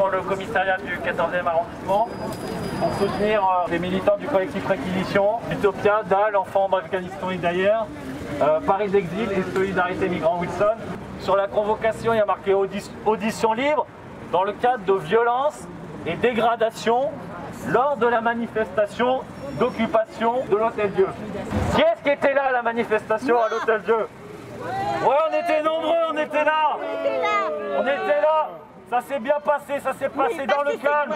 dans le commissariat du 14e arrondissement pour soutenir les militants du collectif Réquisition, Utopia, DAL, Enfants en Afghanistan et d'ailleurs, Paris d'Exil et Solidarité Migrants Wilson. Sur la convocation, il y a marqué audition libre dans le cadre de violences et dégradations lors de la manifestation d'occupation de l'Hôtel-Dieu. Qui est-ce qui était là à la manifestation à l'Hôtel-Dieu? Ouais, on était nombreux, on était là. On était là. Ça s'est bien passé, ça s'est passé dans le calme,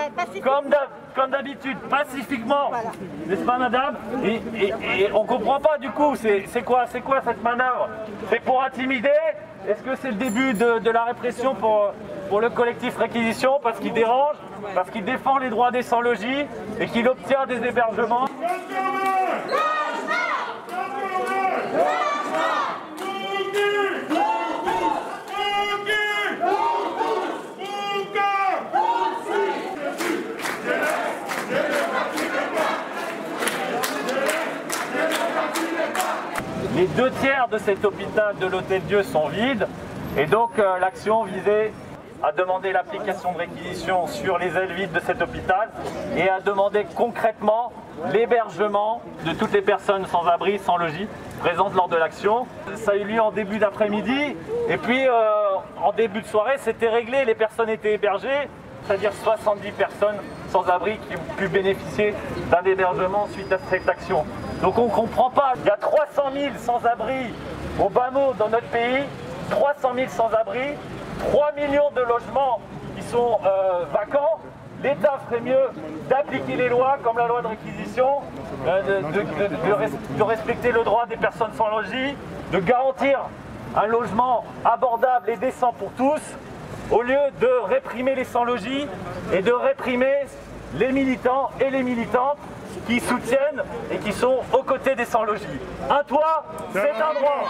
comme d'habitude, pacifiquement. Voilà. N'est-ce pas, madame? Et on comprend pas du coup, c'est quoi cette manœuvre? C'est pour intimider? Est-ce que c'est le début de la répression pour le collectif Réquisition parce qu'il dérange, parce qu'il défend les droits des sans-logis et qu'il obtient des hébergements? Les 2/3 de cet hôpital de l'Hôtel-Dieu sont vides et donc l'action visait à demander l'application de réquisition sur les ailes vides de cet hôpital et à demander concrètement l'hébergement de toutes les personnes sans abri, sans logis présentes lors de l'action. Ça a eu lieu en début d'après-midi et puis en début de soirée c'était réglé, les personnes étaient hébergées, c'est-à-dire 70 personnes sans abri qui ont pu bénéficier d'un hébergement suite à cette action. Donc on ne comprend pas, il y a 300 000 sans-abri au bas mot dans notre pays, 300 000 sans-abri, 3 millions de logements qui sont vacants. L'État ferait mieux d'appliquer les lois comme la loi de réquisition, de respecter le droit des personnes sans logis, de garantir un logement abordable et décent pour tous, au lieu de réprimer les sans-logis et de réprimer les militants et les militantes qui soutiennent et qui sont aux côtés des sans-logis. Un toit, c'est un droit.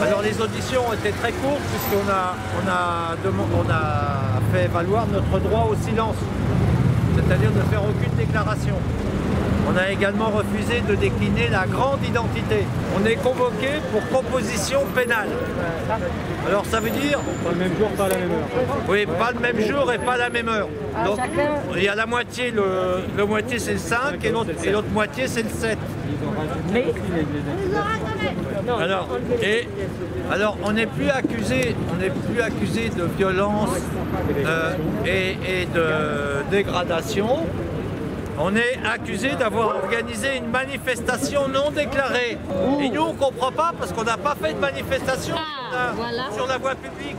Alors les auditions ont été très courtes puisqu'on a fait valoir notre droit au silence, c'est-à-dire de faire aucune déclaration. On a également refusé de décliner la grande identité. On est convoqué pour composition pénale. Alors ça veut dire... Pas le même jour, pas à la même heure. Oui, pas le même jour et pas la même heure. Donc il y a la moitié, le moitié c'est le 5 et l'autre moitié c'est le 7. Mais... Alors on n'est plus accusé de violence et de dégradation. On est accusé d'avoir organisé une manifestation non déclarée. Et nous, on ne comprend pas parce qu'on n'a pas fait de manifestation sur la voie publique.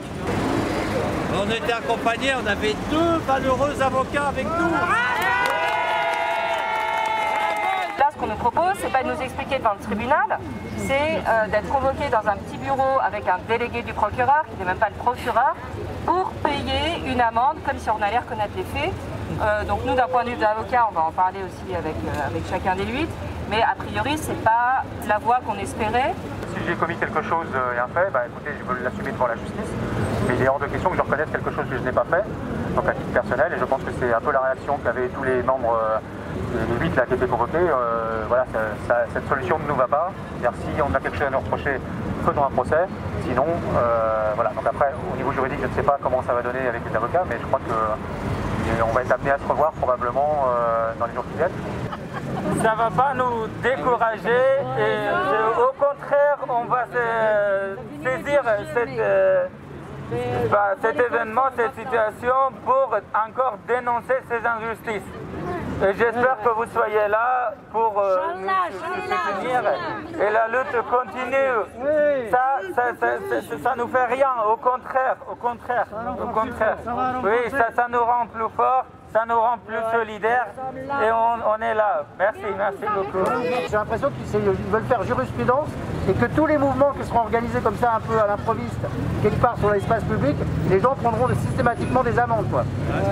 On était accompagnés, on avait 2 valeureux avocats avec nous. Là, ce qu'on nous propose, c'est pas de nous expliquer devant le tribunal, c'est d'être convoqué dans un petit bureau avec un délégué du procureur, qui n'est même pas le procureur, pour payer une amende, comme si on allait reconnaître les faits. Donc nous, d'un point de vue d'avocat, on va en parler aussi avec chacun des 8, mais a priori, c'est pas la voie qu'on espérait. Si j'ai commis quelque chose et un fait, écoutez, je veux l'assumer devant la justice, mais il est hors de question que je reconnaisse quelque chose que je n'ai pas fait, donc à titre personnel, et je pense que c'est un peu la réaction qu'avaient tous les membres, les 8 là, qui étaient convoqués. Voilà, cette solution ne nous va pas, c'est-à-dire si on a quelque chose à nous reprocher, faisons un procès, sinon, voilà. Donc après, au niveau juridique, je ne sais pas comment ça va donner avec les avocats, mais je crois que on va être amené à se revoir probablement dans les jours qui viennent. Ça ne va pas nous décourager et au contraire, on va saisir cet événement, cette situation pour encore dénoncer ces injustices. Et j'espère que vous soyez là pour nous soutenir et la lutte continue. Ça nous fait rien, au contraire. Oui, ça nous rend plus forts. ça nous rend plus solidaires et on est là. Merci beaucoup. J'ai l'impression qu'ils veulent faire jurisprudence et que tous les mouvements qui seront organisés comme ça un peu à l'improviste, quelque part sur l'espace public, les gens prendront systématiquement des amendes, quoi.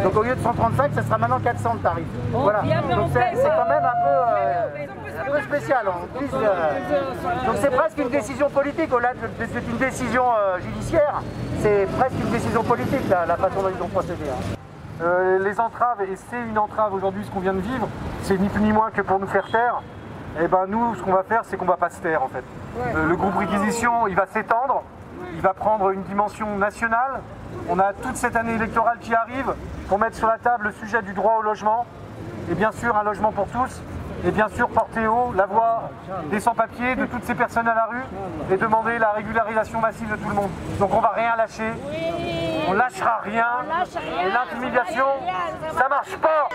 Donc au lieu de 135, ça sera maintenant 400 de tarif. Voilà. Donc c'est quand même un peu spécial. En plus, donc c'est presque une décision politique au-delà d'une décision judiciaire. C'est presque une décision politique la façon dont ils ont procédé. Les entraves, et c'est une entrave aujourd'hui ce qu'on vient de vivre, c'est ni plus ni moins que pour nous faire taire. Et ben nous, ce qu'on va faire, c'est qu'on va pas se taire en fait. Le groupe Réquisition, il va s'étendre, il va prendre une dimension nationale. On a toute cette année électorale qui arrive pour mettre sur la table le sujet du droit au logement, et bien sûr un logement pour tous, et bien sûr porter haut la voix des sans-papiers, de toutes ces personnes à la rue, et demander la régularisation massive de tout le monde. Donc on va rien lâcher. On lâchera rien, et l'intimidation, ça marche pas.